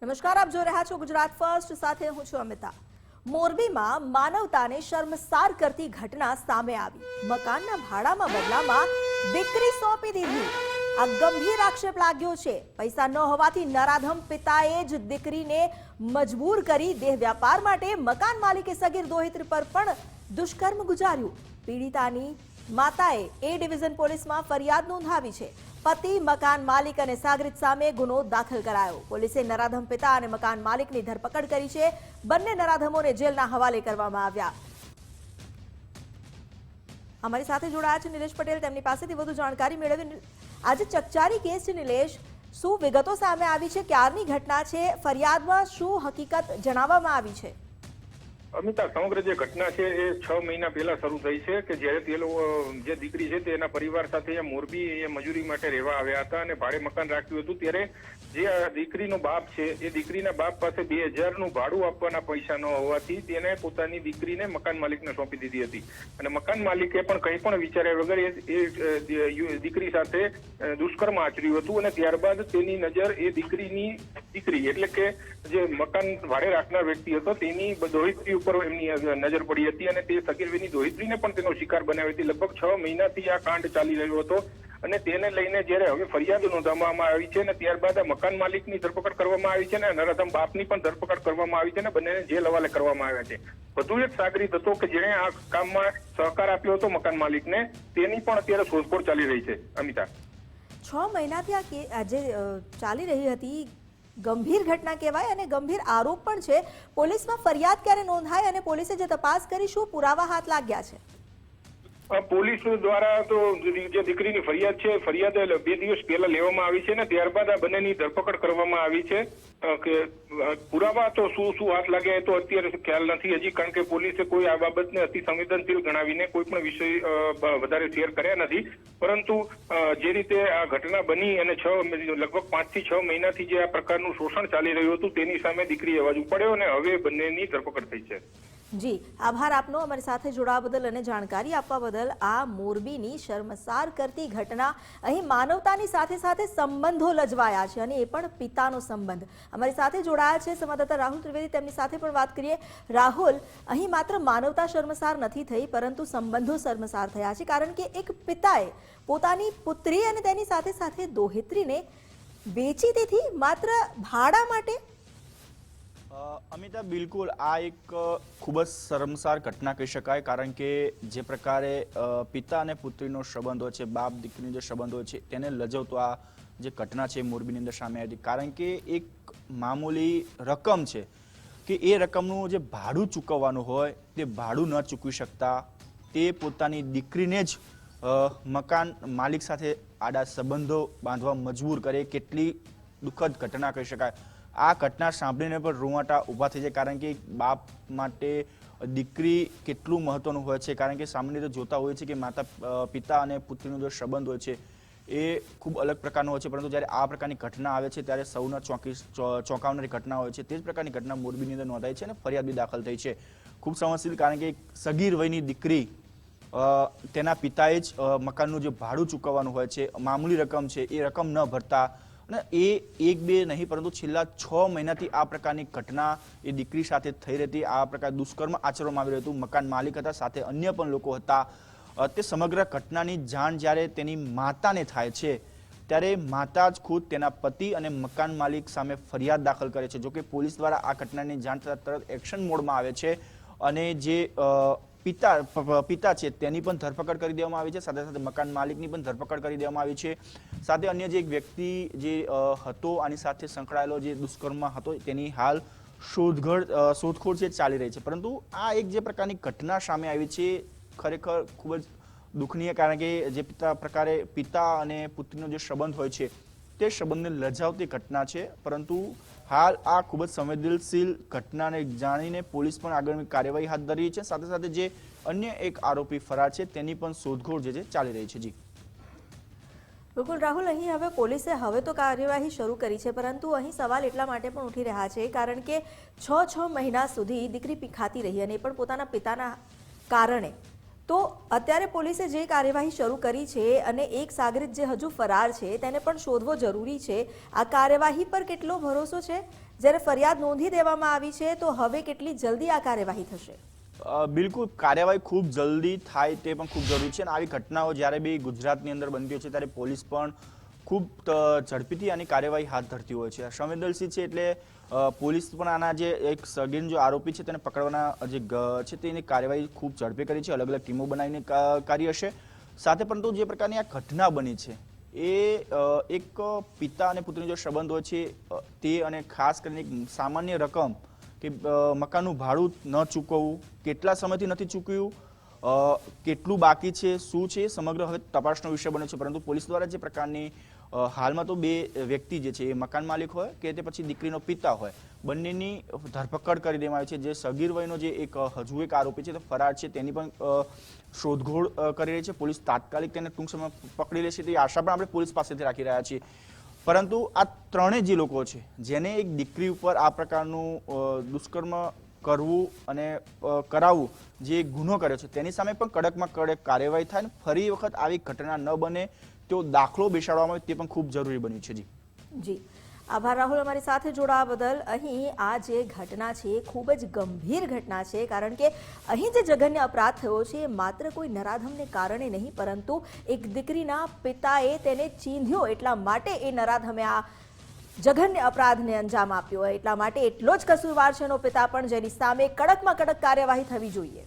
નમસ્કાર, આપ જોઈ રહ્યા છો ગુજરાત ફર્સ્ટ, સાથે હું છું અમિતા। મોરબીમાં માનવતાને શર્મસાર કરતી ઘટના સામે આવી। મકાનના ભાડામાં બદલામાં દીકરી સોંપી દીધી। આ ગંભીર આક્ષેપ લાગ્યો છે। પૈસા ન હોવાથી નરાધમ પિતાએ જ દીકરીને મજબૂર કરી દેહ વ્યાપાર માટે મકાન માલિકે સગીર દોહિત્રી પર પણ દુષ્કર્મ ગુજાર્યું। પીડિતાની માતાએ એ ડિવિઝન પોલીસમાં ફરિયાદ નોંધાવી છે। પતિ, મકાન માલિક અને સાગરીત સામે ગુનો દાખલ કરાયો। પોલીસે નરાધમ પિતા અને મકાન માલિકની ધરપકડ કરી છે। બંને નરાધમોને જેલના હવાલે કરવામાં આવ્યા। અમારી સાથે જોડાયા છે નિલેશ પટેલ, તેમની પાસેથી વધુ જાણકારી મેળવી। આજે ચકચારી કેસ છે નિલેશ, શું વિગતો સામે આવી છે? ક્યારની ઘટના છે? ફરિયાદમાં શું હકીકત જણાવવામાં આવી છે? અમિતા, સમગ્ર જે ઘટના છે એ 6 મહિના પહેલા શરૂ થઈ છે કે જ્યારે તે લોકો જે દીકરી છે તે એના પરિવાર સાથે મોરબી મજૂરી માટે રહેવા આવ્યા હતા અને ભાડે મકાન રાખ્યું હતું। ત્યારે જે દીકરીનો બાપ છે એ દીકરીના બાપ પાસે 2000 નું ભાડું આપવાના પૈસા ન હોવાથી તેને પોતાની દીકરીને મકાન માલિકને સોંપી દીધી હતી અને મકાન માલિકે પણ કંઈ પણ વિચાર્યા વગર એ દીકરી સાથે દુષ્કર્મ આચર્યું હતું અને ત્યારબાદ તેની નજર એ દીકરી એટલે કે જે મકાન ભાડે રાખનાર વ્યક્તિ હતો તેની દોહિત્રી ઉપર એમની નજર પડી હતી અને તે સગીરવીની દોહિત્રીને પણ તેનો શિકાર બનાવી હતી। લગભગ 6 મહિનાથી આ કાંડ ચાલી રહ્યો હતો અને તેને લઈને જ્યારે હવે ફરિયાદ નોંધવામાં આવી છે અને ત્યારબાદ આ મકાન માલિકની ધરપકડ કરવામાં આવી છે અને નરાધમ બાપની પણ ધરપકડ કરવામાં આવી છે અને બંનેને જેલ હવાલે કરવામાં આવ્યા છે। વધુ એક સાગરીત હતો કે જેણે આ કામમાં સહકાર આપ્યો હતો મકાન માલિકને, તેની પણ અત્યારે શોધખોળ ચાલી રહી છે। અમિતા, 6 મહિનાથી આ જે ચાલી રહી હતી ગંભીર ઘટના કહેવાય અને ગંભીર આરોપ પણ છે। પોલીસમાં ફરિયાદ ક્યારે નોંધાઈ અને પોલીસે જે તપાસ કરી, શું પુરાવા હાથ લાગ્યા છે? પોલીસ દ્વારા તો જે દીકરીની ફરિયાદ છે, ફરિયાદ 2 દિવસ પહેલા લેવામાં આવી છે ને ત્યારબાદ આ બંનેની ધરપકડ કરવામાં આવી છે કે પુરાવા તો શું હાથ લાગ્યા એ તો અત્યારે ખ્યાલ નથી હજી, કારણ કે પોલીસે કોઈ આ બાબતને અતિ સંવેદનશીલ ગણાવીને કોઈ પણ વિષય વધારે શેર કર્યા નથી। પરંતુ જે રીતે આ ઘટના બની અને લગભગ 5 થી 6 મહિનાથી જે આ પ્રકારનું શોષણ ચાલી રહ્યું હતું તેની સામે દીકરીએ અવાજ ઉપાડ્યો અને હવે બંનેની ધરપકડ થઈ છે। જી, આભાર આપનો અમારી સાથે જોડાવા બદલ અને જાણકારી આપવા બદલ। આ મોરબીની શર્મસાર કરતી ઘટના, અહીં માનવતાની સાથે સાથે સંબંધો લજવાયા છે અને એ પણ પિતાનો સંબંધ। અમારી સાથે જોડાયા છે સંવાદદાતા રાહુલ ત્રિવેદી, તેમની સાથે પણ વાત કરીએ। રાહુલ, અહીં માત્ર માનવતા શર્મસાર નથી થઈ પરંતુ સંબંધો શર્મસાર થયા છે, કારણ કે એક પિતાએ પોતાની પુત્રી અને તેની સાથે સાથે દોહિત્રીને વેચી દીધી માત્ર ભાડા માટે। અમિતા, બિલકુલ આ એક ખૂબ જ શર્મસાર ઘટના કહી શકાય, કારણ કે જે પ્રકારે પિતા અને પુત્રીનો સંબંધ હોય છે, બાપ દીકરીનો જે સંબંધ હોય છે તેને લજવતો આ જે ઘટના છે મોરબીની અંદર સામે આવી। કારણ કે એક મામૂલી રકમ છે કે એ રકમનું જે ભાડું ચૂકવવાનું હોય તે ભાડું ન ચૂકવી શકતા તે પોતાની દીકરીને જ મકાન માલિક સાથે આડા સંબંધો બાંધવા મજબૂર કરે। કેટલી દુઃખદ ઘટના કહી શકાય। આ ઘટના સાંભળીને પણ રૂવાટા ઊભા થઈ જાય, કારણ કે બાપ માટે દીકરી કેટલું મહત્વનું હોય છે। કારણ કે સામાન્ય રીતે જોતા હોય છે કે પિતા અને પુત્રીનો જે સંબંધ હોય છે એ ખૂબ અલગ પ્રકારનો હોય છે, પરંતુ જ્યારે આ પ્રકારની ઘટના આવે છે ત્યારે સૌના ચોંકાવનારી ઘટના હોય છે। તે જ પ્રકારની ઘટના મોરબીની અંદર નોંધાઈ છે અને ફરિયાદ બી દાખલ થઈ છે। ખૂબ સંવેદનશીલ, કારણ કે સગીર વયની દીકરી તેના પિતાએ જ મકાનનું જે ભાડું ચૂકવવાનું હોય છે, મામૂલી રકમ છે, એ રકમ ન ભરતા અને એ 1-2 નહીં પરંતુ છેલ્લા 6 મહિનાથી આ પ્રકારની ઘટના એ દીકરી સાથે થઈ રહી। આ પ્રકાર દુષ્કર્મ આચરવામાં આવી રહ્યું હતું। મકાન માલિક હતા, સાથે અન્ય પણ લોકો હતા। તે સમગ્ર ઘટનાની જાણ જ્યારે તેની માતાને થાય છે ત્યારે માતા જ ખુદ તેના પતિ અને મકાન માલિક સામે ફરિયાદ દાખલ કરે છે। જોકે પોલીસ દ્વારા આ ઘટનાની જાણ થતાં તરત એક્શન મોડમાં આવે છે અને જે પિતા છે તેની પણ ધરપકડ કરી દેવામાં આવી છે, સાથે સાથે મકાન માલિકની પણ ધરપકડ કરી દેવામાં આવી છે। સાથે અન્ય જે એક વ્યક્તિ જે હતો આની સાથે સંકળાયેલો જે દુષ્કર્મમાં હતો તેની હાલ શોધખોળ છે ચાલી રહી છે। પરંતુ આ એક જે પ્રકારની ઘટના સામે આવી છે ખરેખર ખૂબ જ દુઃખનીય, કારણ કે જે પ્રકારે પિતા અને પુત્રીનો જે સંબંધ હોય છે તે સંબંધને લજાવતી ઘટના છે। પરંતુ હાલ આ ખૂબ જ સંવેદનશીલ ઘટનાને જાણીને પોલીસ પણ આગળની કાર્યવાહી હાથ ધરી છે। સાથે સાથે જે અન્ય એક આરોપી ફરાર છે તેની પણ શોધખોળ જે છે ચાલી રહી છે। જી બિલકુલ રાહુલ, અહીં હવે પોલીસે હવે તો કાર્યવાહી શરૂ કરી છે, પરંતુ અહીં સવાલ એટલા માટે પણ ઉઠી રહ્યા છે કારણ કે 6 મહિના સુધી દીકરી ખાતી રહી અને પણ પોતાના પિતાના કારણે। તો અત્યારે પોલીસે જે કાર્યવાહી શરૂ કરી છે અને એક સાગરીત જે હજુ ફરાર છે તેને પણ શોધવો જરૂરી છે। આ કાર્યવાહી પર કેટલો ભરોસો છે? જ્યારે ફરિયાદ નોંધી દેવામાં આવી છે તો હવે કેટલી જલ્દી આ કાર્યવાહી થશે? બિલકુલ કાર્યવાહી ખૂબ જલ્દી થાય તે પણ ખૂબ જરૂરી છે અને આવી ઘટનાઓ જ્યારે બી ગુજરાતની અંદર બનતી હોય છે ત્યારે પોલીસ પણ ખૂબ ઝડપીથી આની કાર્યવાહી હાથ ધરતી હોય છે. સંવેદનશીલ છે એટલે પોલીસ પણ આના જે એક સગીર જો આરોપી છે તેને પકડવાના જે છે તેની કાર્યવાહી ખૂબ ઝડપી કરી છે. અલગ અલગ ટીમો બનાવીને કાર્ય હશે સાથે. પરંતુ જે પ્રકારની આ ઘટના બની છે એ એક પિતા અને પુત્રીનો જે સંબંધ હોય છે તે અને ખાસ કરીને એક સામાન્ય રકમ કે મકાનનું ભાડું ન ચૂકવવું, કેટલા સમયથી નથી ચૂકવ્યું, કેટલું બાકી છે, શું છે, સમગ્ર હવે તપાસનો વિષય બને છે. પરંતુ પોલીસ દ્વારા જે પ્રકારની હાલમાં તો બે વ્યક્તિ જે છે એ મકાન માલિક હોય કે તે પછી દીકરીનો પિતા હોય, બંનેની ધરપકડ કરી દેવામાં આવી છે. જે સગીર વયનો જે એક હજુ એક આરોપી છે તે ફરાર છે તેની પણ શોધખોળ કરી રહી છે પોલીસ. તાત્કાલિક તેને ટૂંક સમયમાં પકડી લેશે તેવી આશા પણ આપણે પોલીસ પાસેથી રાખી રહ્યા છીએ. પરંતુ આ ત્રણેય જે લોકો છે જેને એક દીકરી ઉપર આ પ્રકારનું દુષ્કર્મ કરવું અને કરાવવું જે ગુનો કર્યો છે તેની સામે પણ કડકમાં કડક કાર્યવાહી થાય અને ફરી વખત આવી ઘટના ન બને તો દાખલો બેસાડવામાં આવે તે પણ ખૂબ જરૂરી બન્યું છે. જી આભાર રાહુલ, અમારી સાથે જોડાવા બદલ. અહીં આ જે ઘટના છે એ ખૂબ જ ગંભીર ઘટના છે, કારણ કે અહીં જે જઘન્ય અપરાધ થયો છે એ માત્ર કોઈ નરાધમને કારણે નહીં, પરંતુ એક દીકરીના પિતાએ તેને ચીંધ્યો એટલા માટે એ નરાધમે આ જઘન્ય અપરાધને અંજામ આપ્યો હોય. એટલા માટે એટલો જ કસૂરવાર છે એનો પિતા પણ, જેની સામે કડકમાં કડક કાર્યવાહી થવી જોઈએ.